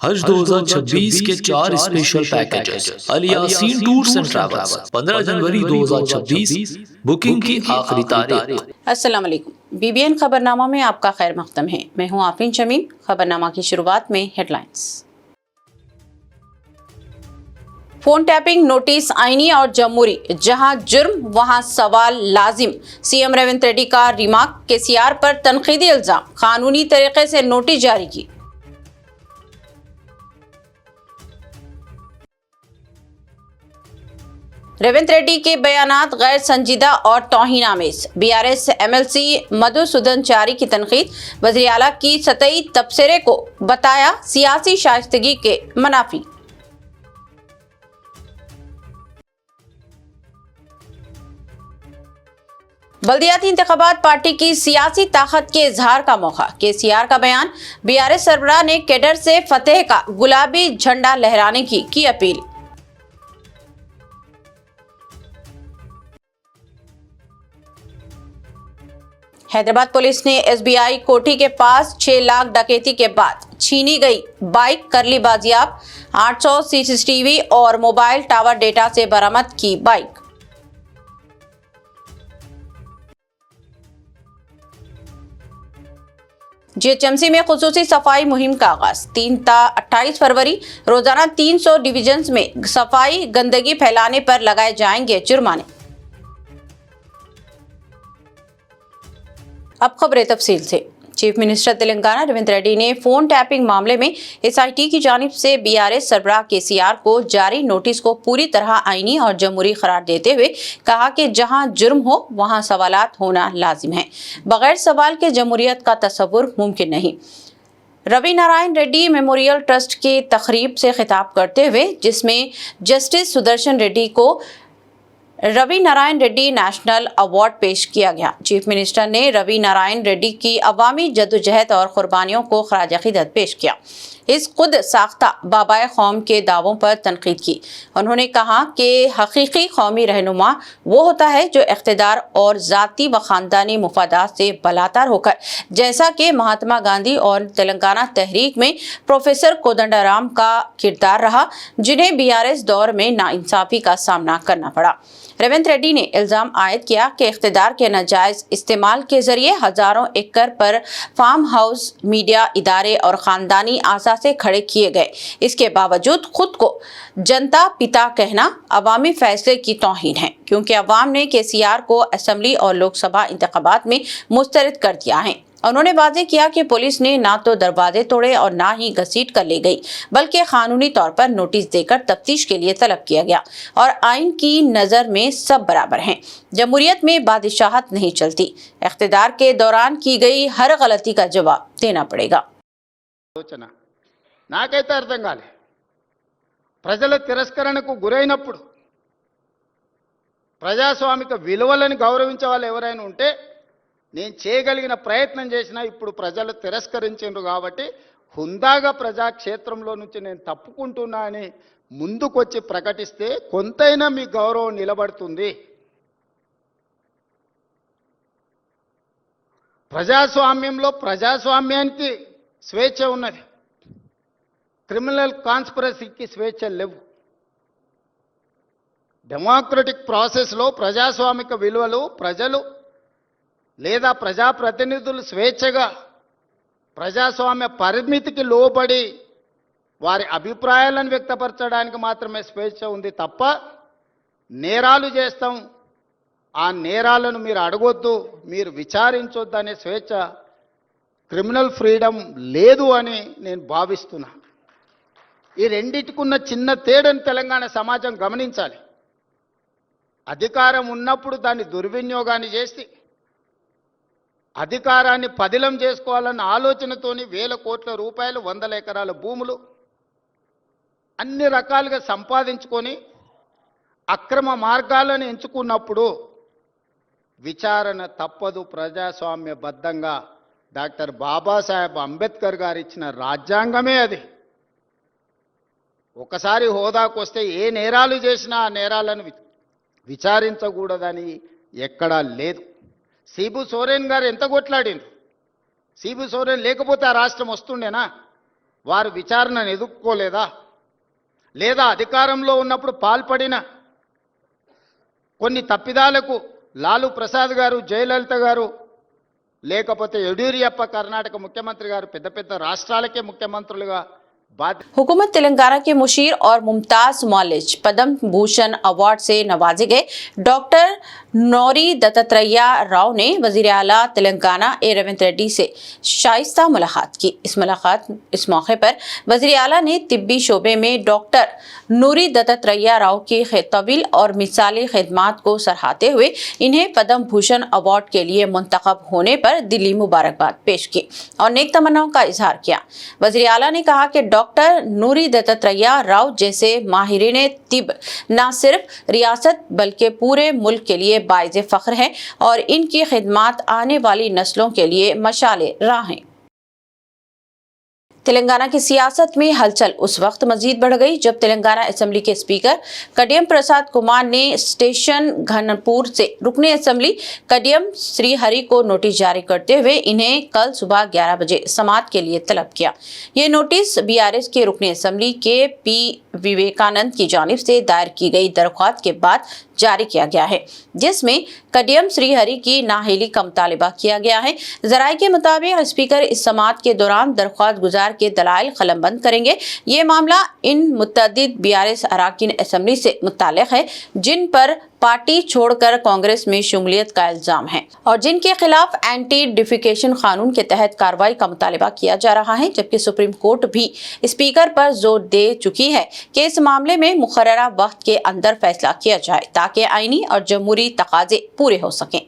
हज 2026 के 4 special packages Al Yasin tours and travels 15 जनवरी 2026 बुकिंग की आखिरी तारीख। अस्सलाम वालेकुम। बीबीएन खबरनामा में आपका खैर मकदम है। मैं हूं आफरीन शमीम। खबरनामा की शुरुआत में हेडलाइंस। फोन टैपिंग नोटिस आईनी और जमहूरी, जहां जुर्म वहां सवाल लाजिम। सीएम रेवंत रेड्डी का रिमार्क, केसीआर पर तनकीदी इल्जाम, कानूनी तरीके से नोटिस जारी की। रेवंत रेड्डी के बयानात गैर संजीदा और तौहीन-आमेज। बीआरएस एमएलसी मधुसूदन चारी की तनकीद, वज़ीर आला की सतही तबसरे को बताया सियासी शाइस्तगी के मनाफी। बल्दियाती इंतखाबात पार्टी की सियासी ताकत के इजहार का मौका। केसीआर का बयान, बीआरएस सरबराह ने कैडर से फतेह का गुलाबी झंडा लहराने की अपील। हैदराबाद पुलिस ने एसबीआई कोठी के पास 6 लाख डकैती के बाद छीनी गई बाइक कर ली बाजियाब। 800 सीसीटीवी और मोबाइल टावर डेटा से बरामद की बाइक। जीएचएमसी में खुसूसी सफाई मुहिम का आगाज। 3 ता 28 फरवरी रोजाना 300 डिवीजन्स में सफाई गंदगी फैलाने पर लगाए जाएंगे जुर्माने। अब खबरें तफसील से। चीफ मिनिस्टर तेलंगाना रेवंत रेड्डी ने फोन टैपिंग मामले में एसआईटी की जानिब से बीआरएस सरबराह केसीआर को जारी नोटिस को पूरी तरह आईनी और जमहूरी करार देते हुए कहा कि जहां जुर्म हो वहां सवालात होना लाजिम है। बगैर सवाल के जमहूरियत का तस्वुर मुमकिन नहीं। रवि नारायण रेड्डी मेमोरियल ट्रस्ट की तकरीब से खिताब करते हुए, जिसमें जस्टिस सुदर्शन रेड्डी को रवि नारायण रेड्डी नेशनल अवार्ड पेश किया गया। चीफ मिनिस्टर ने रवि नारायण रेड्डी की अवामी जद्दोजहद और कुर्बानियों को खराज अकीदत पेश किया। इस खुद साख्ता बाबाए कौम के दावों पर तनकीद की। उन्होंने कहा कि हकीकी कौमी रहनुमा वो होता है जो इख्तिदार और ज़ाती व ख़ानदानी मुफादात से बलातर होकर, जैसा कि महात्मा गांधी और तेलंगाना तहरीक में प्रोफेसर कोदंडराम का किरदार रहा, जिन्हें बीआरएस दौर में नाइंसाफ़ी का सामना करना पड़ा। रेवंत रेड्डी ने इल्ज़ाम आयद किया कि इख्तिदार के नाजायज़ इस्तेमाल के जरिए हज़ारों एकड़ पर फार्म हाउस, मीडिया इदारे और ख़ानदानी आसासे खड़े किए गए। इसके बावजूद खुद को जनता पिता कहना अवामी फैसले की तौहीन है, क्योंकि अवाम ने केसीआर को असम्बली और लोकसभा इंतखाबात में मुस्तरद कर दिया है। उन्होंने वाज़ेह किया कि पुलिस ने ना तो दरवाजे तोड़े और ना ही घसीट कर ले गई, बल्कि कानूनी तौर पर नोटिस देकर तफ्तीश के लिए तलब किया गया और आइन की नज़र में सब बराबर हैं। जमहूरियत में बादशाहत नहीं चलती। इख्तिदार के दौरान की गई हर गलती का जवाब देना पड़ेगा। నాకైతే అర్థం కాలే, ప్రజల తిరస్కరణకు గురైనప్పుడు ప్రజాస్వామిక విలువలను గౌరవించే వాళ్ళు ఎవరైనా ఉంటే నేను చేయగలిగిన ప్రయత్నం చేసినా ఇప్పుడు ప్రజలు తిరస్కరించారు కాబట్టి హుందాగా ప్రజాక్షేత్రంలో నుంచి నేను తప్పుకుంటున్నా అని ముందుకొచ్చి ప్రకటిస్తే కొంతైనా మీ గౌరవం నిలబడుతుంది. ప్రజాస్వామ్యంలో ప్రజాస్వామ్యానికి స్వేచ్ఛ ఉన్నది, క్రిమినల్ కాన్స్పిరసీకి స్వేచ్ఛ లేవు. డెమోక్రటిక్ ప్రాసెస్లో ప్రజాస్వామిక విలువలు ప్రజలు లేదా ప్రజాప్రతినిధులు స్వేచ్ఛగా ప్రజాస్వామ్య పరిమితికి లోబడి వారి అభిప్రాయాలను వ్యక్తపరచడానికి మాత్రమే స్వేచ్ఛ ఉంది తప్ప నేరాలు చేస్తాం, ఆ నేరాలను మీరు అడగొద్దు, మీరు విచారించొద్దు అనే స్వేచ్ఛ, క్రిమినల్ ఫ్రీడమ్ లేదు అని నేను భావిస్తున్నా. ఈ రెండిటికున్న చిన్న తేడాను తెలంగాణ సమాజం గమనించాలి. అధికారం ఉన్నప్పుడు దాన్ని దుర్వినియోగాన్ని చేసి అధికారాన్ని పదిలం చేసుకోవాలన్న ఆలోచనతోని వేల కోట్ల రూపాయలు, వందల ఎకరాల భూములు అన్ని రకాలుగా సంపాదించుకొని అక్రమ మార్గాలను ఎంచుకున్నప్పుడు విచారణ తప్పదు. ప్రజాస్వామ్యబద్ధంగా డాక్టర్ బాబాసాహెబ్ అంబేద్కర్ గారు ఇచ్చిన రాజ్యాంగమే అది. ఒకసారి హోదాకు వస్తే ఏ నేరాలు చేసినా ఆ నేరాలను విచారించకూడదని ఎక్కడా లేదు. సిబు సోరెన్ గారు ఎంత కొట్లాడిండ్రు. సిబు సోరెన్ లేకపోతే ఆ రాష్ట్రం వస్తుండేనా? వారు విచారణను ఎదుర్కోలేదా? లేదా అధికారంలో ఉన్నప్పుడు పాల్పడిన కొన్ని తప్పిదాలకు లాలూ ప్రసాద్ గారు, జయలలిత గారు, లేకపోతే యడ్యూరప్ప కర్ణాటక ముఖ్యమంత్రి గారు పెద్ద పెద్ద రాష్ట్రాలకే ముఖ్యమంత్రులుగా हुकूमत तेलंगाना के मुशीर और मुमताज मौलिज पद्म भूषण अवार्ड से नवाजे गए डॉक्टर नौरी दत्तात्रेय राव ने वजीर आला तेलंगाना ए रविंद्र रेड्डी से शाइस्ता मुलाकात की। इस मौके पर वजीर आला ने तिब्बी शोबे में डॉक्टर नूरी दत्तात्रेय राव की तवील और मिसाली खिदमात को सराहते हुए इन्हें पद्म भूषण अवार्ड के लिए मुंतखब होने पर दिली मुबारकबाद पेश की और नेक तमन्नाओं का इजहार किया। वजीर आला ने कहा कि डॉक्टर नूरी दत्तात्रेय राव जैसे माहिरीन तिब न सिर्फ रियासत बल्कि पूरे मुल्क के लिए बाइज़ फख्र है और इनकी खिदमात आने वाली नस्लों के लिए मशाले राह हैं। तेलंगाना की सियासत में हलचल उस वक्त मजीद बढ़ गई जब तेलंगाना असेंबली के स्पीकर कडियम प्रसाद कुमार ने स्टेशन घनपुर से रुकने असेंबली कडियम श्रीहरि को नोटिस जारी करते हुए इन्हें कल सुबह 11 बजे समाअत के लिए तलब किया। ये नोटिस बीआरएस के रुकने असेंबली के पी विवेकानंद की जानिब से दायर की गई दरख्वास्त के बाद जारी किया गया है, जिसमें कडियम श्रीहरि की नाअहली का मुतालिबा किया गया है। जराये के मुताबिक स्पीकर इस समाअत के दौरान दरख्वास्त गुजार के दलाइल कलमबंद करेंगे। ये मामला इन मुतअद्दिद बीआरएस अराकीन असेंबली से मुताल्लिक है जिन पर पार्टी छोड़कर कांग्रेस में शमूलियत का इल्जाम है और जिनके खिलाफ एंटी डिफिकेशन कानून के तहत कार्रवाई का मुतालिबा किया जा रहा है, जबकि सुप्रीम कोर्ट भी स्पीकर पर जोर दे चुकी है कि इस मामले में मुकर्ररा वक्त के अंदर फैसला किया जाए ताकि आईनी और जमहूरी तकाजे पूरे हो सकें।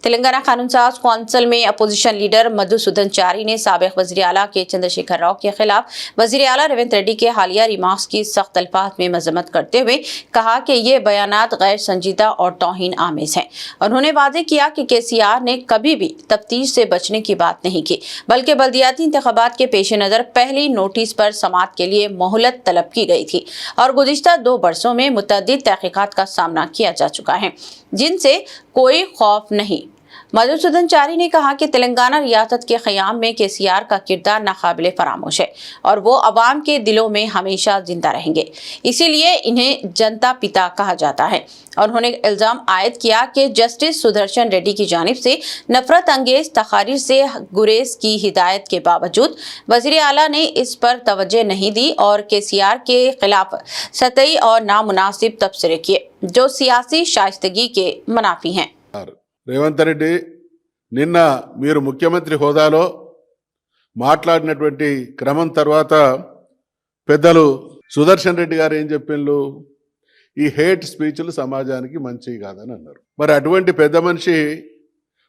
तेलंगाना कानून साज कौंसिल में अपोजिशन लीडर मधुसूदन चारी ने साबिक वज़ीर आला के चंद्रशेखर राव के खिलाफ वज़ीर आला रविंद्र रेड्डी के हालिया रिमार्क्स की सख्त अल्फाज में मजम्मत करते हुए कहा कि ये बयानात गैर संजीदा और तौहीन आमेज हैं। उन्होंने वाज़ेह किया कि केसीआर ने कभी भी तफ्तीश से बचने की बात नहीं की, बल्कि बल्दियाती इंतखाबात के पेश नज़र पहली नोटिस पर समाअत के लिए मोहलत तलब की गई थी और गुज़िश्ता 2 बरसों में मुतअद्दिद तहक़ीक़ात का सामना किया जा चुका है जिनसे कोई खौफ नहीं। मधुसूदन चारी ने कहा कि तेलंगाना रियासत के क़याम में केसीआर का किरदार नाकाबिले फरामोश है और वो अवाम के दिलों में हमेशा जिंदा रहेंगे, इसीलिए इन्हें जनता पिता कहा जाता है। और उन्होंने इल्ज़ाम आयद किया कि जस्टिस सुदर्शन रेड्डी की जानिब से नफरत अंगेज तकारीर से गुरेज की हिदायत के बावजूद वज़ीर आला ने इस पर तवज्जो नहीं दी और केसीआर के खिलाफ सतही और नामुनासिब तबसरे किए जो सियासी शाइस्तगी के मुनाफी हैं। రేవంత్ రెడ్డి నిన్న మీరు ముఖ్యమంత్రి హోదాలో మాట్లాడినటువంటి క్రమం తర్వాత పెద్దలు సుదర్శన్ రెడ్డి గారు ఏం చెప్పిండ్రు? ఈ హేట్ స్పీచ్లు సమాజానికి మంచివి కాదని అన్నారు. మరి అటువంటి పెద్ద మనిషి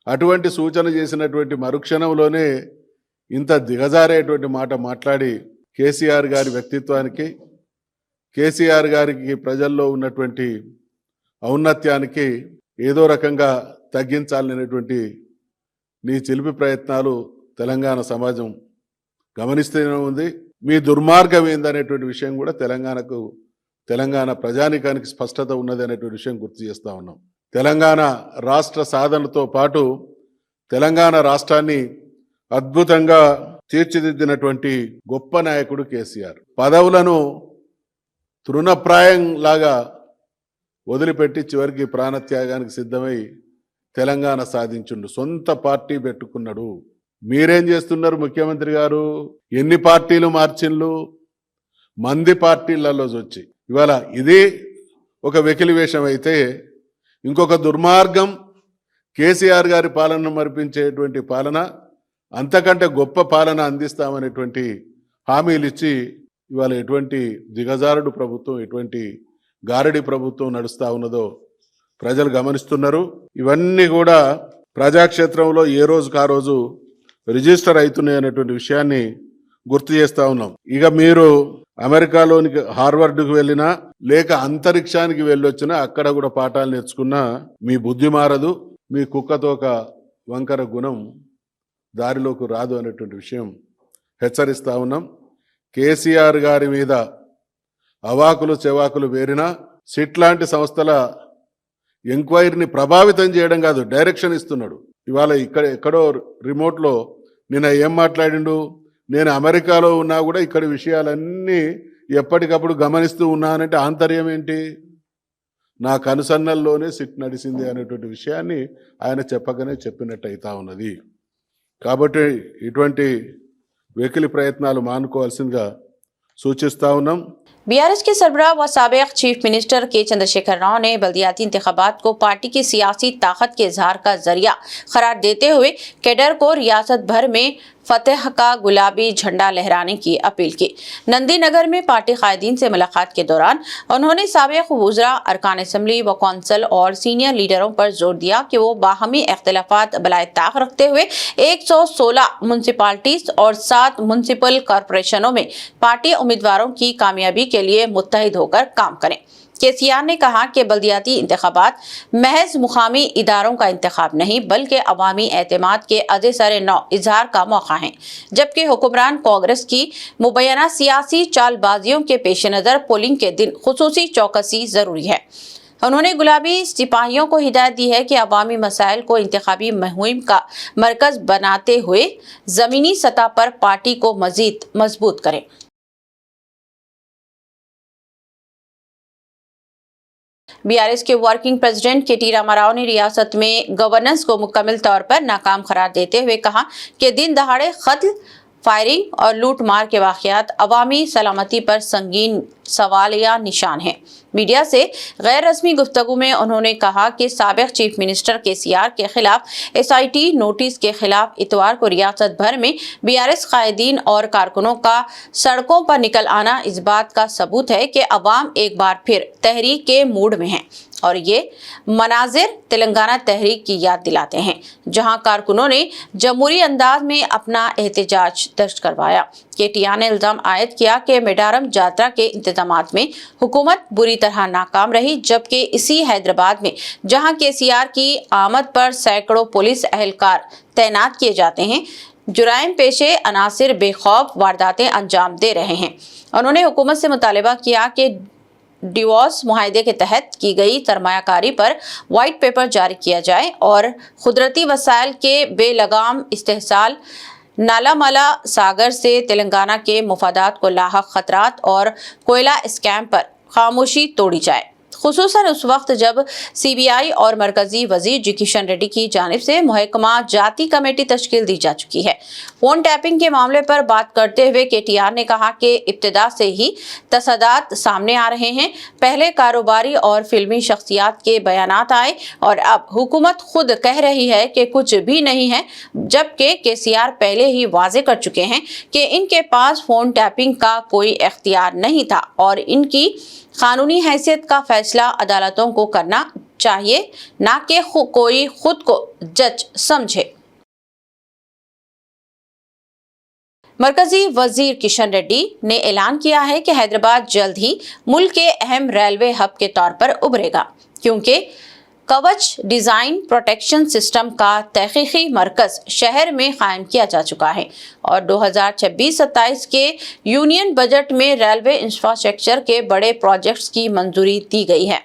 అటువంటి సూచన చేసినటువంటి మరుక్షణంలోనే ఇంత దిగజారేటువంటి మాట మాట్లాడి కేసీఆర్ గారి వ్యక్తిత్వానికి, కేసీఆర్ గారికి ప్రజల్లో ఉన్నటువంటి ఔన్నత్యానికి ఏదో రకంగా తగ్గించాలనేటువంటి నీ చిలిపి ప్రయత్నాలు తెలంగాణ సమాజం గమనిస్తూనే ఉంది. మీ దుర్మార్గం ఏందనేటువంటి విషయం కూడా తెలంగాణ ప్రజానికానికి స్పష్టత ఉన్నది అనేటువంటి విషయం గుర్తు చేస్తూ ఉన్నాం. తెలంగాణ రాష్ట్ర సాధనతో పాటు తెలంగాణ రాష్ట్రాన్ని అద్భుతంగా తీర్చిదిద్దినటువంటి గొప్ప నాయకుడు కేసీఆర్. పదవులను తృణప్రాయం లాగా వదిలిపెట్టి చివరికి ప్రాణత్యాగానికి సిద్ధమై తెలంగాణ సాధించుండు. సొంత పార్టీ పెట్టుకున్నాడు. మీరేం చేస్తున్నారు ముఖ్యమంత్రి గారు? ఎన్ని పార్టీలు మార్చిండ్లు? మంది పార్టీలలో వచ్చి ఇవాళ ఇది ఒక వెకిలి వేషం అయితే, ఇంకొక దుర్మార్గం కేసీఆర్ గారి పాలనను మరిపించేటువంటి పాలన, అంతకంటే గొప్ప పాలన అందిస్తామనేటువంటి హామీలు ఇచ్చి ఇవాళ ఎటువంటి దిగజారుడు ప్రభుత్వం, ఎటువంటి గారడి ప్రభుత్వం నడుస్తూ ఉన్నదో ప్రజలు గమనిస్తున్నారు. ఇవన్నీ కూడా ప్రజాక్షేత్రంలో ఏ రోజుకు ఆ రోజు రిజిస్టర్ అవుతున్నాయి అనేటువంటి విషయాన్ని గుర్తు చేస్తూ ఉన్నాం. ఇక మీరు అమెరికాలోనికి హార్వర్డ్కి వెళ్ళినా లేక అంతరిక్షానికి వెళ్ళొచ్చినా అక్కడ కూడా పాఠాలు నేర్చుకున్నా మీ బుద్ధి మారదు, మీ కుక్కతోక వంకర గుణం దారిలోకి రాదు అనేటువంటి విషయం హెచ్చరిస్తూ ఉన్నాం. కేసీఆర్ గారి మీద అవాకులు చెవాకులు వేరినా సిట్ లాంటి సంస్థల ఎంక్వైరీని ప్రభావితం చేయడం కాదు, డైరెక్షన్ ఇస్తున్నాడు. ఇవాళ ఎక్కడో రిమోట్లో నిన్న ఏం మాట్లాడిండు, నేను అమెరికాలో ఉన్నా కూడా ఇక్కడ విషయాలన్నీ ఎప్పటికప్పుడు గమనిస్తూ ఉన్నానంటే ఆంతర్యం ఏంటి? నా కనుసన్నల్లోనే సిట్ నడిచింది అనేటువంటి విషయాన్ని ఆయన చెప్పగానే చెప్పినట్టు అవుతా ఉన్నది. కాబట్టి ఇటువంటి వెకిలి ప్రయత్నాలు మానుకోవాల్సిందిగా సూచిస్తా ఉన్నాం. बीआरएस के सरबराह व साबिक चीफ मिनिस्टर के चंद्रशेखर राव ने बल्दियाती इंतखाबात को पार्टी की सियासी ताकत के इजहार का जरिया करार देते हुए कैडर को रियासत भर में फतेह का गुलाबी झंडा लहराने की अपील की। नंदी नगर में पार्टी कायदीन से मुलाकात के दौरान उन्होंने साबिक वुज़रा, अरकान असम्बली व कौंसल और सीनियर लीडरों पर जोर दिया कि वो बाहमी इख्तिलाफात बलाए ताक रखते हुए 116 म्यूनसिपालिटीज और 7 म्यूनसिपल कॉरपोरेशनों में पार्टी उम्मीदवारों की कामयाबी के लिए मुत्तहिद होकर काम करें। केसीआर ने कहा कि बल्दियाती इंतखाबात महज मुकामी इदारों का इंतखाब नहीं बल्कि अवामी एतमाद के अज़े सरे नौ इजहार का मौका है, जबकि हुक्मरान कांग्रेस की मुबैना सियासी चालबाजियों के पेश नज़र पोलिंग के दिन खुसूसी चौकसी ज़रूरी है। उन्होंने गुलाबी सिपाहियों को हिदायत दी है कि अवामी मसाइल को इंतखाबी मुहिम का मरकज बनाते हुए ज़मीनी सतह पर पार्टी को मज़ीद मजबूत करें। बीआरएस के वर्किंग प्रेसिडेंट के.टी. रामाराव ने रियासत में गवर्नेंस को मुकम्मल तौर पर नाकाम करार देते हुए कहा कि दिन दहाड़े कत्ल, फायरिंग और लूट मार के वाक़यात अवामी सलामती पर संगीन सवालिया निशान है। मीडिया से गैर रस्मी गुफ्तगू में उन्होंने कहा कि साबिक चीफ मिनिस्टर केसीआर के खिलाफ SIT नोटिस के खिलाफ इतवार को रियासत भर में बीआरएस कायदीन और कारकुनों का सड़कों पर निकल आना इस बात का सबूत है कि अवाम एक बार फिर तहरीक के मूड में है और ये मनाजिर तेलंगाना तहरीक की याद दिलाते हैं, जहां कारकुनों ने जमहूरी अंदाज में अपना एहतजाज दर्ज करवाया। केटीआर ने इल्जाम आयद किया कि मेडारम यात्रा के इंतजामात में हुकूमत बुरी तरह नाकाम रही, जबकि इसी हैदराबाद में जहां केसीआर की आमद पर सैकड़ों पुलिस एहलकार तैनात किए जाते हैं, जुराइम पेशे अनासिर बेखौफ वारदातें अंजाम दे रहे हैं। उन्होंने हुकूमत से मुतालिबा किया कि डिवोर्स मुआहदे के तहत की गई सरमायाकारी पर वाइट पेपर जारी किया जाए और कुदरती वसाइल के बेलगाम इस्तेहसाल, नालामाला सागर से तेलंगाना के मुफादात को लाहक खतरात और कोयला स्कैम पर खामोशी तोड़ी जाए, खुसूसन उस वक्त जब CBI और मरकजी वजीर जी किशन रेड्डी की जानिब से महकमा जाती कमेटी तश्कील दी जा चुकी है। फोन टैपिंग के मामले पर बात करते हुए केटीआर ने कहा कि इब्तिदा से ही तसदात सामने आ रहे हैं। पहले कारोबारी और फिल्मी शख्सियात के बयानात आए और अब हुकूमत खुद कह रही है कि कुछ भी नहीं है, जबकि केसीआर पहले ही वाजे कर चुके हैं कि इनके पास फोन टैपिंग का कोई इख्तियार नहीं था और इनकी कानूनी हैसियत का फैसला अदालतों को करना चाहिए, ना कि कोई खुद को जज समझे। मरकजी वजीर किशन रेड्डी ने ऐलान किया है कि हैदराबाद जल्द ही मुल्क के अहम रेलवे हब के तौर पर उभरेगा, क्योंकि कवच डिज़ाइन प्रोटेक्शन सिस्टम का तहकीकी मरकज़ शहर में कायम किया जा चुका है और 2026-27 के यूनियन बजट में रेलवे इंफ्रास्ट्रक्चर के बड़े प्रोजेक्ट्स की मंजूरी दी गई है।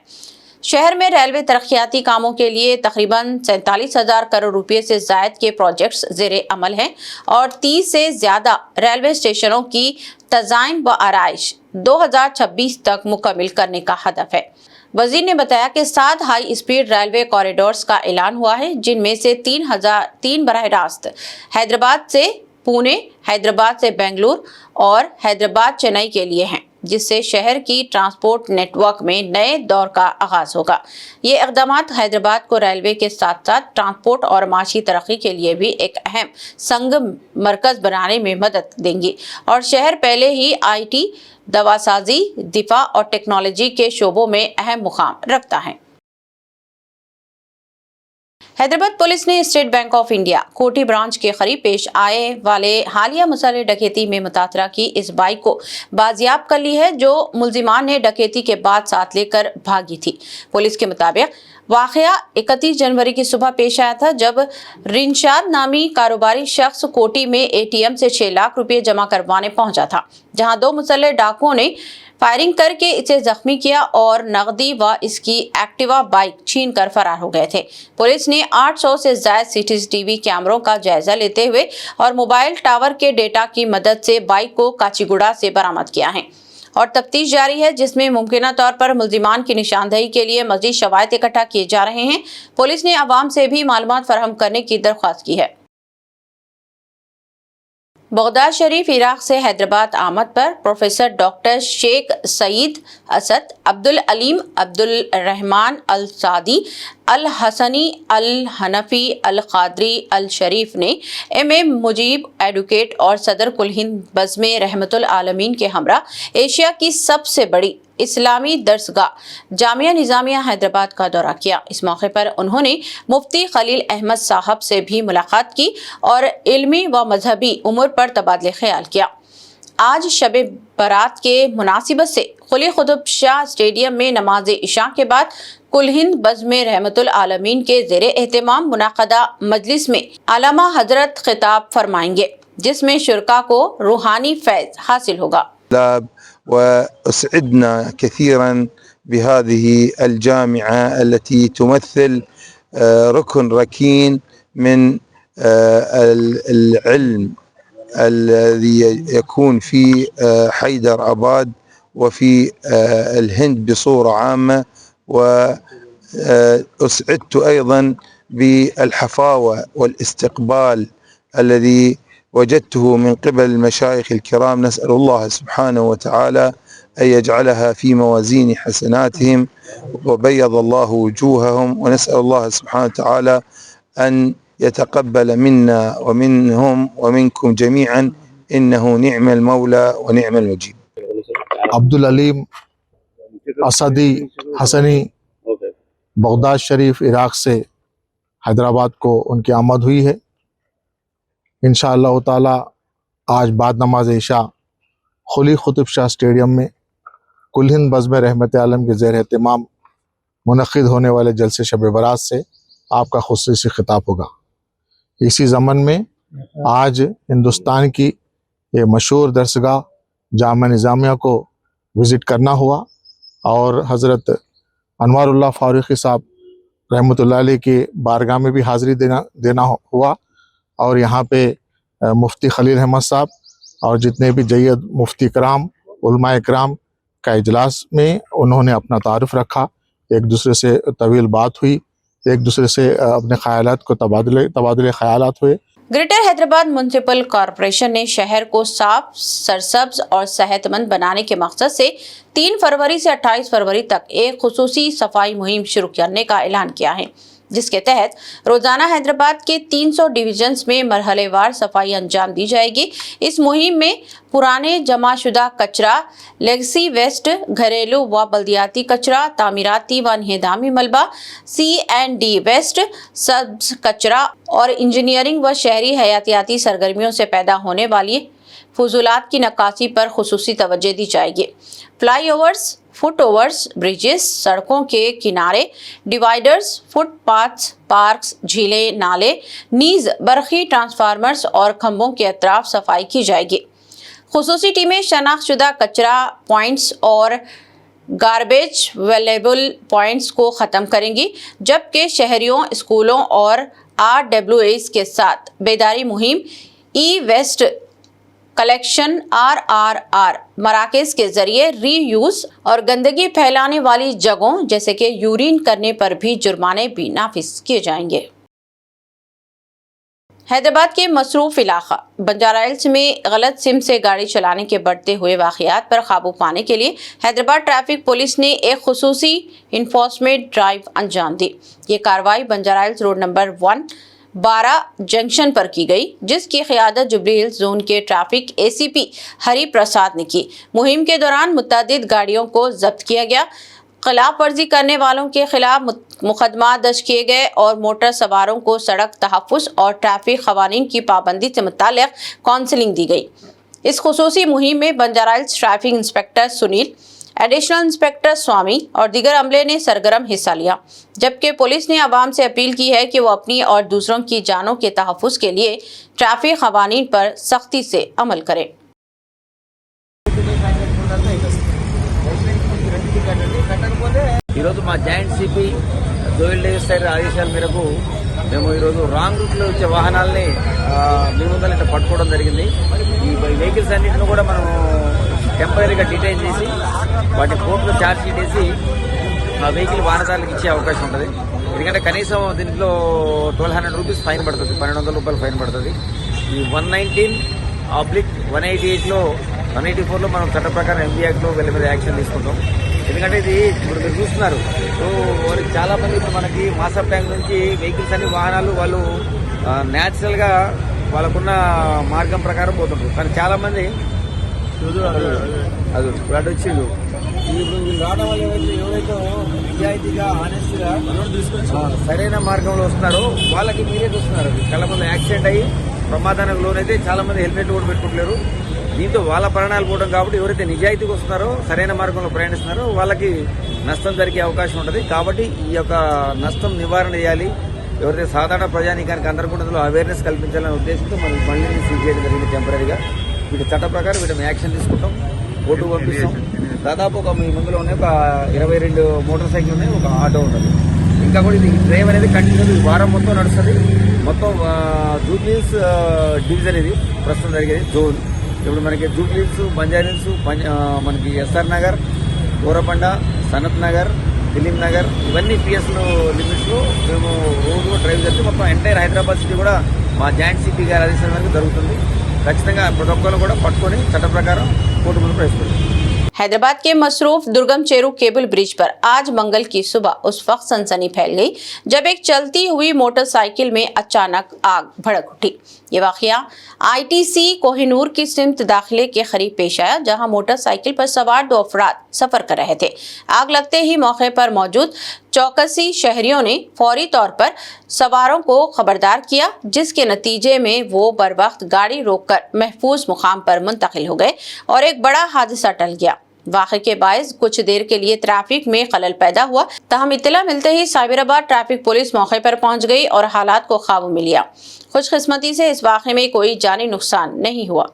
शहर में रेलवे तरक्याती कामों के लिए तकरीबन 47,000 करोड़ रुपए से ज़ायद के प्रोजेक्ट्स ज़ेरे अमल हैं और 30 से ज़्यादा रेलवे स्टेशनों की तज़ाइन व आराइश 2026 तक मुकम्मल करने का हदफ है। वजीर ने बताया कि 7 हाई स्पीड रेलवे कॉरिडोर्स का ऐलान हुआ है, जिनमें से 3 बराह रास्त हैदराबाद से पुणे, हैदराबाद से बेंगलुरु और हैदराबाद चेन्नई के लिए हैं, जिससे शहर की ट्रांसपोर्ट नेटवर्क में नए दौर का आगाज होगा। ये इक़दामात हैदराबाद को रेलवे के साथ साथ ट्रांसपोर्ट और माशी तरक्की के लिए भी एक अहम संग मरकज़ बनाने में मदद देंगी और शहर पहले ही IT, दवासाजी, दिफा और टेक्नोलॉजी के शोबों में अहम मुकाम रखता है। हैदराबाद पुलिस ने स्टेट बैंक ऑफ इंडिया कोठी ब्रांच के करीब पेश आए वाले हालिया मुसल्लह डकैती में मुतासरा की इस बाइक को बाजियाब कर ली है, जो मुल्जिमान ने डकैती के बाद साथ लेकर भागी थी। पुलिस के मुताबिक वाकया 31 जनवरी की सुबह पेश आया था, जब रिंशाद नामी कारोबारी शख्स कोटी में एटीएम से 6 लाख रुपए जमा करवाने पहुंचा था, जहां 2 मुसल्लह डाकुओं ने फायरिंग करके इसे जख्मी किया और नकदी व इसकी एक्टिवा बाइक छीन कर फरार हो गए थे। पुलिस ने 800 से ज्यादा सीसीटीवी कैमरों का जायजा लेते हुए और मोबाइल टावर के डेटा की मदद से बाइक को काचीगुड़ा से बरामद किया है और तफ्तीश जारी है, जिसमें मुमकिना तौर पर मुल्जिमान की निशानदेही के लिए मजीद शवाहिद इकट्ठा किए जा रहे हैं। पुलिस ने अवाम से भी मालूमात फराहम करने की दरख्वास्त की है। बगदाद शरीफ इराक से हैदराबाद आमद पर प्रोफेसर डॉक्टर शेख सईद असद, अब्दुल अलीम, अब्दुल रहमान अल सादी, अल हसनी, अल हनफी, अल कादरी, अल शरीफ ने एम.ए. मुजीब एडवोकेट और सदर कुल हिंद बज़्म रहमतुल आलमीन के हमरा एशिया की सबसे बड़ी इस्लामी दरसगाह जामिया निज़ामिया हैदराबाद का दौरा किया। इस मौके पर उन्होंने मुफ्ती खलील अहमद साहब से भी मुलाकात की और इल्मी व मजहबी उमूर पर तबादले ख्याल किया। आज शब बारात के मुनासिबत से कुली कुतुब शाह स्टेडियम में नमाज इशा के बाद कुल हिंद बज़्म रहमतुल आलमीन के ज़ेरे एहतमाम मुनाक़दा मजलिस में आलामा हजरत खिताब फरमाएंगे, जिसमें शुरका को रूहानी फैज़ हासिल होगा। وأسعدنا كثيرا بهذه الجامعة التي تمثل ركن ركين من العلم الذي يكون في حيدر أباد وفي الهند بصورة عامة. وأسعدت أيضا بالحفاوة والاستقبال الذي وجدته من قبل المشايخ الكرام. نسأل الله سبحانه وتعالى أن يجعلها في موازين حسناتهم وبيض الله وجوههم، ونسأل الله سبحانه وتعالى أن يتقبل منا ومنهم ومنكم جميعا، إنه نعم المولى ونعم المجيب. عبدل علیم اسدی حسنی بغداد شریف عراق سے حیدرآباد کو ان کی آمد ہوئی ہے۔ انشاءاللہ تعالی آج بعد نماز عشاء قلی قطب شاہ اسٹیڈیم میں کل ہند بزم رحمت عالم کے زیر اہتمام منعقد ہونے والے جلسے شب برات سے آپ کا خصوصی خطاب ہوگا۔ اسی ضمن میں آج ہندوستان کی یہ مشہور درسگاہ جامعہ نظامیہ کو وزٹ کرنا ہوا اور حضرت انوار اللہ فاروقی صاحب رحمۃ اللہ علیہ کی بارگاہ میں بھی حاضری دینا ہوا، اور یہاں پہ مفتی خلیل احمد صاحب اور جتنے بھی جید مفتی کرام علماء کرام کا اجلاس میں انہوں نے اپنا تعارف رکھا، ایک دوسرے سے طویل بات ہوئی، ایک دوسرے سے اپنے خیالات کو تبادلے خیالات ہوئے۔ گریٹر حیدرآباد میونسپل کارپوریشن نے شہر کو صاف، سرسبز اور صحت مند بنانے کے مقصد سے 3 فروری سے 28 فروری تک ایک خصوصی صفائی مہم شروع کرنے کا اعلان کیا ہے، جس کے تحت روزانہ حیدرآباد کے 300 ڈویژنز میں مرحلے وار صفائی انجام دی جائے گی۔ اس مہم میں پرانے جمع شدہ کچرا، لیگسی ویسٹ، گھریلو و بلدیاتی کچرا، تعمیراتی و انہدامی ملبہ، C&D ویسٹ، سبز کچرا اور انجینئرنگ و شہری حیاتیاتی سرگرمیوں سے پیدا ہونے والی فضولات کی نکاسی پر خصوصی توجہ دی جائے گی۔ Flyovers, foot overs, bridges, سڑکوں کے کنارے، ڈیوائیڈرز، فٹ پاتھس، پارکس، جھیلیں، نالے، نیز برقی ٹرانسفارمرز اور کھمبوں کے اطراف صفائی کی جائے گی۔ خصوصی ٹیمیں شناخت شدہ کچرا پوائنٹس اور گاربیج ویلیبل پوائنٹس کو ختم کریں گی، جبکہ شہریوں، اسکولوں اور RWAs کے ساتھ بیداری مہم ای ویسٹ کلیکشن RRR مراکز کے ذریعے ری یوز اور گندگی پھیلانے والی جگہوں جیسے کہ یورین کرنے پر بھی جرمانے بھی نافذ کیے جائیں گے۔ حیدرآباد کے مصروف علاقہ بنجارہ ہلز میں غلط سمت سے گاڑی چلانے کے بڑھتے ہوئے واقعات پر قابو پانے کے لیے حیدرآباد ٹریفک پولیس نے ایک خصوصی انفورسمنٹ ڈرائیو انجام دی۔ یہ کارروائی Banjara Hills road number 112 junction پر کی گئی، جس کی قیادت جوبلی ہلز زون کے ٹریفک ACP ہری پرساد نے کی۔ مہم کے دوران متعدد گاڑیوں کو ضبط کیا گیا، خلاف ورزی کرنے والوں کے خلاف مقدمات درج کیے گئے اور موٹر سواروں کو سڑک تحفظ اور ٹریفک قوانین کی پابندی سے متعلق کاؤنسلنگ دی گئی۔ اس خصوصی مہم میں Banjara Hills traffic inspector Sunil, additional inspector Swami और दीगर अमले ने सरगर्म हिस्सा लिया, जबकि पुलिस ने आवाम से अपील की है कि वो अपनी और दूसरों की जानों के तहफ़्फ़ुज़ के लिए ट्रैफिक क़वानीन पर सख्ती से अमल करें। ఈరోజు మా జాయింట్ సిపి జోయిల్ డేవిస్ సార్ ఆదేశాల మేరకు మేము ఈరోజు రాంగ్ రూట్లో వచ్చే వాహనాలని మీ ముందర ఇట్లా పట్టుకోవడం జరిగింది. ఈ వెహికల్స్ అన్నింటిని కూడా మనం టెంపరీగా డిటైన్ చేసి వాటి కోర్టులో ఛార్జ్ షీట్ వేసి ఆ వెహికల్ వాహనదారులకు ఇచ్చే అవకాశం ఉంటుంది. ఎందుకంటే కనీసం దీంట్లో 1200 రూపీస్ ఫైన్ పడుతుంది, 1200 రూపాయలు ఫైన్ పడుతుంది. ఈ 119/188లో 184లో మనం చట్ట ప్రకారం ఎంబీ యాక్ట్లో వీళ్ళ మీద యాక్షన్ తీసుకుంటాం. ఎందుకంటే ఇది ఇప్పుడు మీరు చూస్తున్నారు, చాలా మంది ఇప్పుడు మనకి మాసప్ ట్యాంక్ నుంచి వెహికల్స్ అన్ని వాహనాలు వాళ్ళు న్యాచురల్గా వాళ్ళకున్న మార్గం ప్రకారం పోతుంటారు. కానీ చాలా మంది అది ఇప్పుడు వచ్చిండు వీళ్ళు రావడం వల్ల ఎవరైతే నిజాయితీగా ఆనెస్ట్గా సరైన మార్గంలో వస్తున్నారో వాళ్ళకి మీరే చూస్తున్నారు. చాలా మంది యాక్సిడెంట్ అయ్యి ప్రమాదానికి లోనైతే చాలా మంది హెల్మెట్ కూడా పెట్టుకుంటలేరు. దీంతో వాళ్ళ ప్రాణాలు పోవడం కాబట్టి ఎవరైతే నిజాయితీగా వస్తున్నారో సరైన మార్గంలో ప్రయాణిస్తున్నారో వాళ్ళకి నష్టం జరిగే అవకాశం ఉంటుంది. కాబట్టి ఈ యొక్క నష్టం నివారణ చేయాలి. ఎవరైతే సాధారణ ప్రజానీకానికి అందరూ కూడా అందులో అవేర్నెస్ కల్పించాలనే ఉద్దేశంతో మనం బండి సీజ్ చేయడం జరిగింది టెంపరీగా. వీటి చట్ట ప్రకారం వీటిని యాక్షన్ తీసుకుంటాం, కోర్టుకు పంపిస్తాం. దాదాపు ఒక మీ ముందులో ఉన్నాయి ఒక 22 మోటార్ సైకిల్ ఉన్నాయి, ఒక ఆటో ఉంటుంది. ఇంకా కూడా ఇది డ్రైవ్ అనేది కంటిన్యూ ఈ వారం మొత్తం నడుస్తుంది. మొత్తం జూబ్లీహిల్స్ డివిజన్ ఇది ప్రస్తుతం జరిగేది జోన్. ఇప్పుడు మనకి జూబ్లీహిల్స్, బంజారాహిల్స్, మనకి ఎస్ఆర్ నగర్, గోరబండ, సనత్ నగర్, ఫిలిం నగర్ ఇవన్నీ పిఎస్లో లిమిట్స్లో మేము రోజు డ్రైవ్ చేస్తే మొత్తం ఎంటైర్ హైదరాబాద్ సిటీ కూడా మా జాయింట్ సిపి గారి ఆదేశాల మేరకు జరుగుతుంది. ఖచ్చితంగా ప్రతి ఒక్కరు కూడా పట్టుకొని చట్ట ప్రకారం కోర్టు ముందు ప్రవేశపెడతాం. हैदराबाद के मसरूफ दुर्गम चेरू केबल ब्रिज पर आज मंगल की सुबह उस वक्त सनसनी फैल गई जब एक चलती हुई मोटरसाइकिल में अचानक आग भड़क उठी। ये वाकया आईटीसी कोहिनूर की सिमत दाखिले के करीब पेश आया, जहां मोटरसाइकिल पर सवार 2 अफराद सफर कर रहे थे। आग लगते ही मौके पर मौजूद चौकसी शहरियों ने फौरी तौर पर सवारों को खबरदार किया, जिसके नतीजे में वो बर वक्त गाड़ी रोककर महफूज मुकाम पर मुंतकिल हो गए और एक बड़ा हादसा टल गया। वाक़े के बायस कुछ देर के लिए ट्रैफिक में खलल पैदा हुआ, तहम इत्तला मिलते ही साइबराबाद ट्रैफिक पुलिस मौके पर पहुंच गई और हालात को काबू में लिया। खुशकिस्मती से इस वाक़े में कोई जानी नुकसान नहीं हुआ।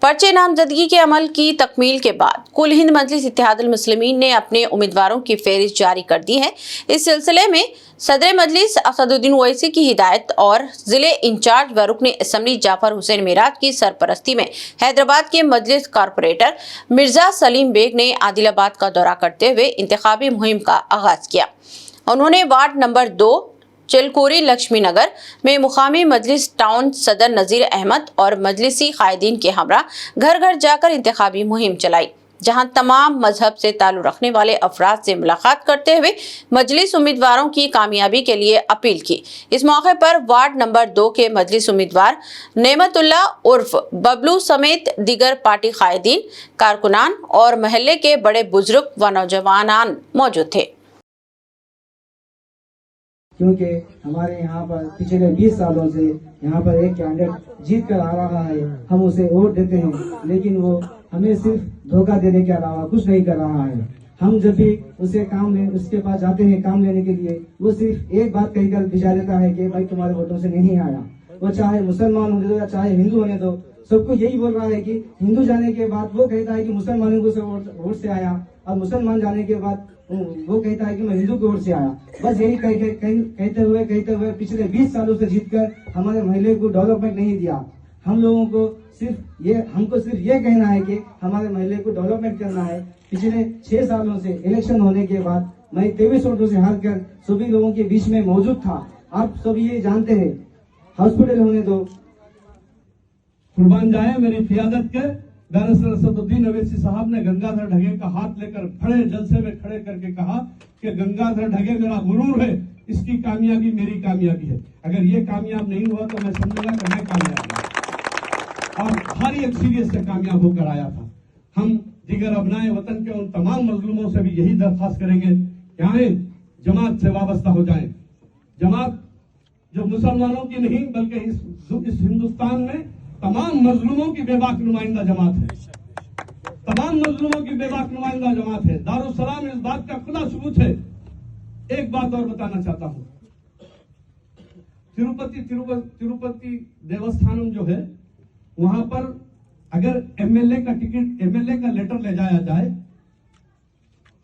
पर्चे नामजदगी के अमल की तकमील के बाद कुल हिंद मजलिस इत्तेहादुल मुस्लिमीन ने अपने उम्मीदवारों की फहरिस्त जारी कर दी है। इस सिलसिले में सदर मजलिस असदुद्दीन ओवैसी की हिदायत और जिले इंचार्ज व रुकन असम्बली जाफर हुसैन मेराज की सरपरस्ती में हैदराबाद के मजलिस कारपोरेटर मिर्जा सलीम बेग ने आदिलाबाद का दौरा करते हुए इंतखाबी मुहिम का आगाज किया। उन्होंने वार्ड नंबर 2 चिलकोरी लक्ष्मी नगर में मुकामी मजलिस टाउन सदर नजीर अहमद और मजलिसी कायदीन के हमरा घर घर जाकर इंतखाबी मुहिम चलाई, जहां तमाम मजहब से ताल्लुक़ रखने वाले अफराद से मुलाकात करते हुए मजलिस उम्मीदवारों की कामयाबी के लिए अपील की। इस मौके पर वार्ड नंबर 2 के मजलिस उम्मीदवार नेमतुल्लाह उर्फ बबलू समेत दीगर पार्टी कायदीन, कारकुनान और महल्ले के बड़े बुजुर्ग व नौजवानान मौजूद थे। क्योंकि हमारे यहाँ पर पिछले 20 सालों से यहाँ पर एक कैंडिडेट जीत कर आ रहा है, हम उसे वोट देते हैं, लेकिन वो हमें सिर्फ धोखा देने के अलावा कुछ नहीं कर रहा है। हम जब भी उसके पास जाते हैं काम लेने के लिए, वो सिर्फ एक बात कहकर भिजा देता है कि भाई तुम्हारे वोटों से नहीं आया। वो चाहे मुसलमान होने दो या चाहे हिंदू होने दो, सबको यही बोल रहा है कि हिंदू जाने के बाद वो कहता है कि मुसलमानों को वोट से आया, और मुसलमान जाने के बाद वो कहता है कि मैं हिंदू की ओर से आया। बस यही कहते हुए पिछले 20 सालों से जीतकर हमारे महल्ले को डेवलपमेंट नहीं दिया। हमको सिर्फ ये कहना है कि हमारे महल्ले को डेवलपमेंट करना है। पिछले 6 सालों से इलेक्शन होने के बाद मैं 23 वोटों से हार कर सभी लोगों के बीच में मौजूद था। आप सब ये जानते हैं, हॉस्पिटल होने दो, कुर्बान जाए मेरी क़ियादत के बैरिस्टर असदुद्दीन ओवैसी साहब ने गंगाधर ढगे का हाथ लेकर बड़े जलसे में खड़े करके कहा कि गंगाधर ढगे मेरा गुरूर है, इसकी कामयाबी मेरी कामयाबी है। अगर ये कामयाब नहीं हुआ तो मैं समझूंगा कि मैं कामयाब हूं, और भारी अक्सरियत से कामयाब होकर आया था। हम दिगर अबनाए वतन के उन तमाम मजलूमों से भी यही दरख्वास्त करेंगे कि आए जमात से वाबस्ता हो जाए। जमात जो मुसलमानों की नहीं बल्कि इस हिंदुस्तान में तमाम मजलूमों की बेबाक नुमाइंदा जमात है। तमाम मजलूमों की बेबाक नुमाइंदा जमात है। दारुस्सलाम इस बात का खुला सबूत है। एक बात और बताना चाहता हूं, तिरुपति देवस्थानम जो है, वहां पर अगर एमएलए का टिकट, एमएलए का लेटर ले जाया जाए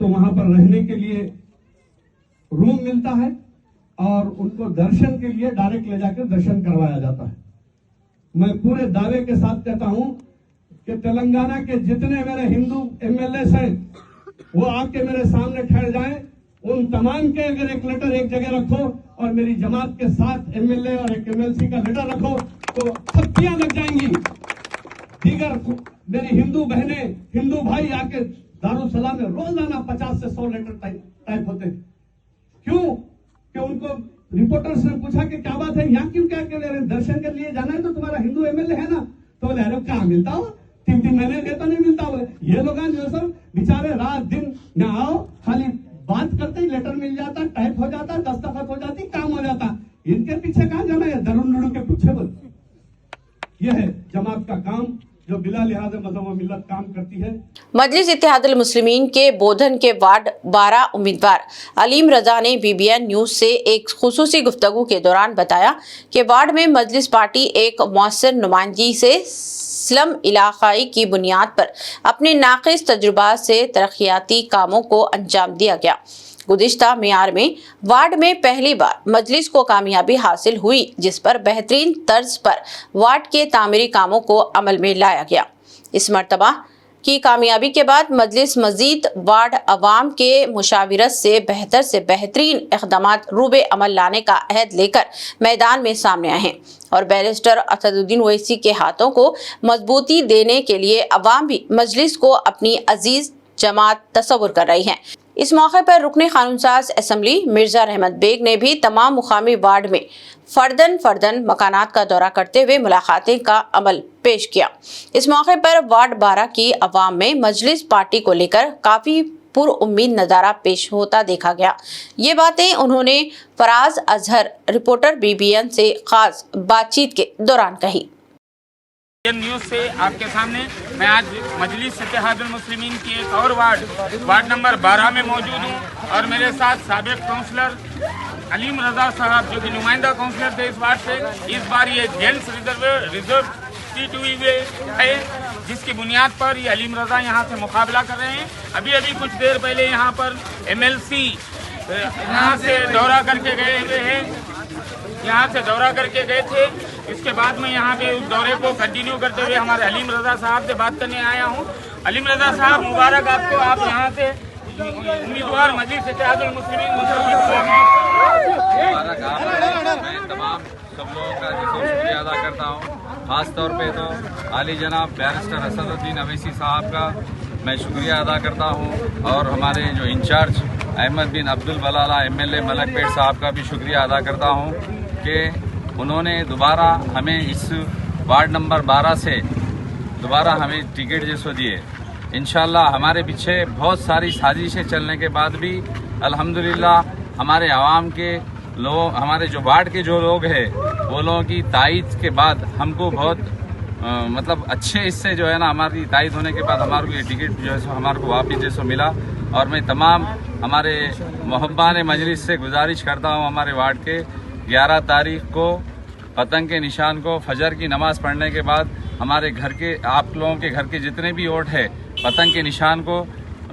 तो वहां पर रहने के लिए रूम मिलता है और उनको दर्शन के लिए डायरेक्ट ले जाकर दर्शन करवाया जाता है। मैं पूरे दावे के साथ कहता हूं कि तेलंगाना के जितने मेरे हिंदू एमएलए हैं वो आके मेरे सामने ठहर जाएं, उन तमाम के अगर एक लेटर एक जगह रखो और मेरी जमात के 7 एमएलए और एक एमएलसी का लेटर रखो तो थप्पियां लग जाएंगी। दीगर मेरी हिंदू बहनें, हिंदू भाई आके दारुसलाम में रोजाना 50 से 100 लेटर टाइप होते हैं। क्यों? कि उनको रिपोर्टर्स ने पूछा कि क्या बात है, यहाँ क्यों क्या कर रहे हैं, दर्शन के लिए जाना है तो तुम्हारा हिंदू एमएलए है ना, तो बोले अरे कहाँ मिलता हो, 3 महीने के तो नहीं मिलता। बोले ये लोग जो सब बेचारे रात दिन यहाँ आओ, खाली बात करते ही लेटर मिल जाता, टाइप हो जाता, दस्तखत हो जाती, काम हो जाता। इनके पीछे कहाँ जाना है, दरुन के पीछे। बोल ये है जमात का काम जो बिला लिहाज मज़हब व मिल्लत काम करती है। मजलिस इत्तेहादुल मुस्लिमीन के बोधन के वार्ड 12 उम्मीदवार अलीम रजा ने BBN न्यूज से एक खुसूसी गुफ्तगू के दौरान बताया कि वार्ड में मजलिस पार्टी एक मौसर नुमाइंदगी से स्लम इलाकाई की बुनियाद पर अपने नाक़िस तजुर्बात से तरक्याती कामों को अंजाम दिया गया। गुज़िश्ता मियार में वार्ड में पहली बार मजलिस को कामयाबी हासिल हुई, जिस पर बेहतरीन तर्ज पर वार्ड के तामीरी कामों को अमल में लाया गया। इस मर्तबा की कामयाबी के बाद मजलिस मजीद वार्ड अवाम के मुशाविरत से बेहतरीन इक़दामात रूबे अमल लाने का अहद लेकर मैदान में सामने आए हैं और बैरिस्टर असदुद्दीन ओवैसी के हाथों को मजबूती देने के लिए अवाम भी मजलिस को अपनी अजीज जमात तस्वुर कर रही है। इस मौके पर रुकने कानूनसाज असम्बली मिर्जा रहमत बेग ने भी तमाम मुकामी वार्ड में फर्दन मकानात का दौरा करते हुए मुलाकातें का अमल पेश किया। इस मौके पर वार्ड 12 की अवाम में मजलिस पार्टी को लेकर काफ़ी पुरउम्मीद नज़ारा पेश होता देखा गया। ये बातें उन्होंने फराज अजहर रिपोर्टर BBN से खास बातचीत के दौरान कही। न्यूज़ से आपके सामने मैं आज मजलिस इत्तेहादुल मुस्लिमीन की एक और वार्ड नंबर 12 में मौजूद हूँ और मेरे साथ साबिक काउंसलर अलीम रजा साहब जो कि नुमाइंदा काउंसलर थे इस वार्ड से। इस बार ये जेंट्स रिजर्व सीट हुई है जिसकी बुनियाद पर ये अलीम रजा यहाँ से मुकाबला कर रहे हैं। अभी कुछ देर पहले यहाँ पर MLC यहाँ से दौरा करके गए हुए हैं, यहाँ से दौरा करके गए थे। इसके बाद में यहाँ पे उस दौरे को कंटिन्यू करते हुए हमारे अलीम रजा साहब से बात करने आया हूँ। अलीम रजा साहब मुबारक आपको, आप यहाँ से उम्मीदवार मजलिस इत्तेहादुल मुस्लिमीन। मैं तमाम सब लोगों का शुक्रिया अदा करता हूँ, ख़ास तौर पे तो आली जनाब बैरिस्टर असदुद्दीन ओवैसी साहब का मैं शुक्रिया अदा करता हूँ और हमारे जो इंचार्ज अहमद बिन अब्दुल बलाला MLA मलकपेट साहब का भी शुक्रिया अदा करता हूँ कि उन्होंने दोबारा हमें इस वार्ड नंबर 12 से दोबारा हमें टिकट जैसो दिए। इंशाल्लाह हमारे पीछे बहुत सारी साजिशें चलने के बाद भी अल्हम्दुलिल्लाह हमारे आवाम के लोग, हमारे जो वार्ड के जो लोग हैं वो लोगों की तायद के बाद हमको बहुत मतलब अच्छे इससे जो है ना हमारी तायद होने के बाद हमारे को ये टिकट जो है सो हमारे को वापस जैसो मिला। और मैं तमाम हमारे मोहब्बान मजलिस से गुजारिश करता हूँ हमारे वार्ड के 11 तारीख को पतंग के निशान को फजर की नमाज़ पढ़ने के बाद हमारे घर के, आप लोगों के घर के जितने भी वोट है पतंग के निशान को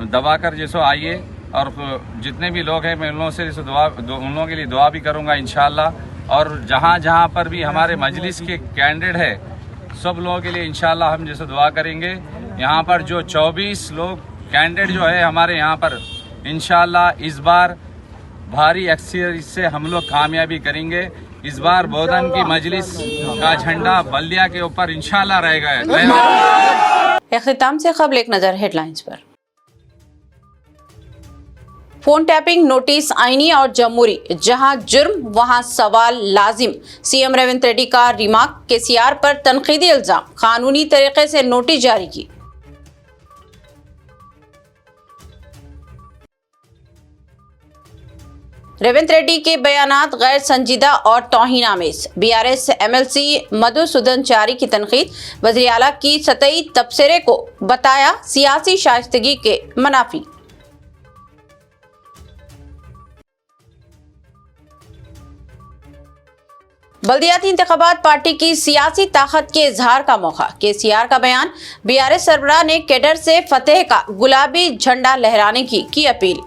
दबा कर जैसो आइए और जितने भी लोग हैं मैं उन लोगों से जैसे उन लोगों के लिए दुआ भी करूँगा इंशाअल्लाह। और जहाँ जहाँ पर भी हमारे मजलिस के कैंडिडेट है सब लोगों के लिए इंशाअल्लाह हम जैसे दुआ करेंगे। यहाँ पर जो 24 लोग कैंडिडेट जो है हमारे यहाँ पर इंशाअल्लाह इस बार भारी अक्सरियत से हम लोग कामयाबी करेंगे। इस बार बोधन की मजलिस का झंडा बल्दिया के ऊपर इंशाअल्लाह रहेगा। इख्तिताम से क़ब्ल एक नज़र हेडलाइंस पर। फोन टैपिंग नोटिस आईनी और जमहूरी, जहां जुर्म वहां सवाल लाजिम। CM रेवंत रेड्डी का रिमार्क, KCR पर तनकीदी इल्जाम, कानूनी तरीके से नोटिस जारी की। रेवंत रेड्डी के बयानात गैर संजीदा और तौहीन आमेज। बीआरएस एमएलसी मधुसूदन चारी की तनकीद। वज़ीर आला की सतही तबसरे को बताया सियासी शाइस्तगी के मनाफी। बल्दियाती इंतखाबात पार्टी की सियासी ताकत के इजहार का मौका। केसीआर का बयान। बीआरएस सरबराह ने कैडर से फतेह का गुलाबी झंडा लहराने की अपील।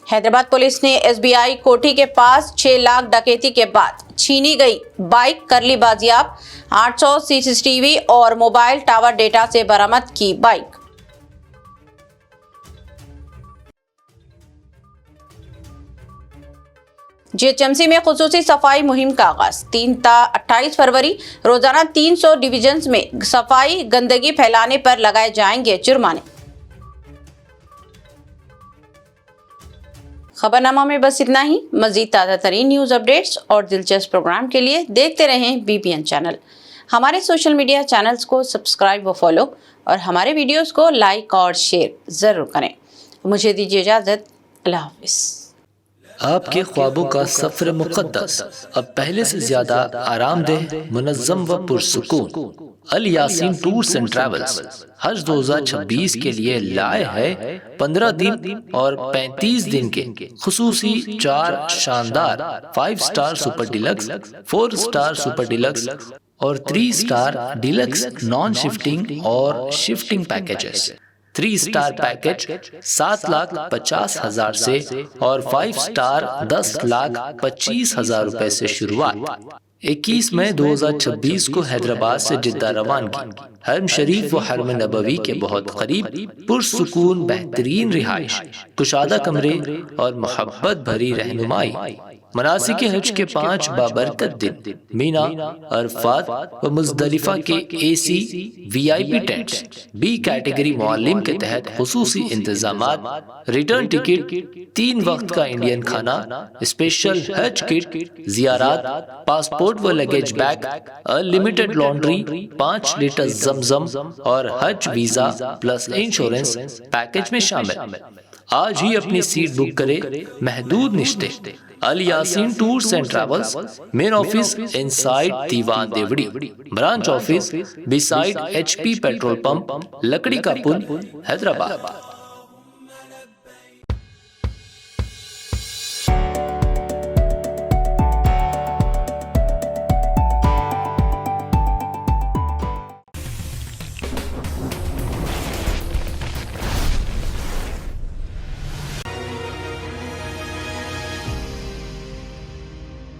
हैदराबाद पुलिस ने एसबीआई कोठी के पास 6 लाख डकैती के बाद छीनी गई बाइक कर ली बाजियाब। 800 सीसीटीवी और मोबाइल टावर डेटा से बरामद की बाइक। जीएचएमसी में खुसूसी सफाई मुहिम का आगाज। 3 ता 28 फरवरी रोजाना 300 डिविजन्स में सफाई गंदगी फैलाने पर लगाए जाएंगे जुर्माने। खबरनामा में बस इतना ही। मजीद ताज़ा तरीन न्यूज़ अपडेट्स और दिलचस्प प्रोग्राम के लिए देखते रहें बीबीएन चैनल। हमारे सोशल मीडिया चैनल्स को सब्सक्राइब व फॉलो और हमारे वीडियोस को लाइक और शेयर ज़रूर करें। मुझे दीजिए इजाज़त। अल्लाह हाफ़िज़। आपके ख्वाबों का सफर मुक़द्दस अब पहले से ज्यादा आरामदेह, मुनज़्ज़म व पुरसुकून। अल यासीन टूर्स एंड ट्रैवल्स हज 2026 के लिए लाए है 15 दिन और 35 दिन के खुसूसी 4 शानदार 5 star super deluxe, 4 star super deluxe और 3 स्टार डिलक्स नॉन शिफ्टिंग और शिफ्टिंग पैकेजेस। 3 स्टार पैकेज 7,50,000 से और 5 स्टार 10,25,000 रुपए से शुरुआत। 21 मई 2026 को हैदराबाद से जिद्दा रवानगी। हरम शरीफ व हरम नबवी के बहुत करीब पुरसुकून बेहतरीन रिहाइश, कुशादा कमरे और मोहब्बत भरी रहनुमाई। मनासिक हज के 5 बाबरकत दिन मीना, अरफात व मुज़दलिफा के AC VIP tents, B category मुअल्लिम के तहत खुसूसी इंतजामात, रिटर्न टिकट, 3 वक्त का इंडियन खाना, स्पेशल हज किट, जियारात, पासपोर्ट व luggage bag, unlimited laundry, 5 litre Zamzam और हज वीजा प्लस इंश्योरेंस पैकेज में शामिल। आज ही अपनी सीट बुक करें। महदूद निश्ते। Al Yasin tours and travels, main office inside Diwan Devdi, branch office beside HP petrol pump, Lakdi ka pull, Hyderabad.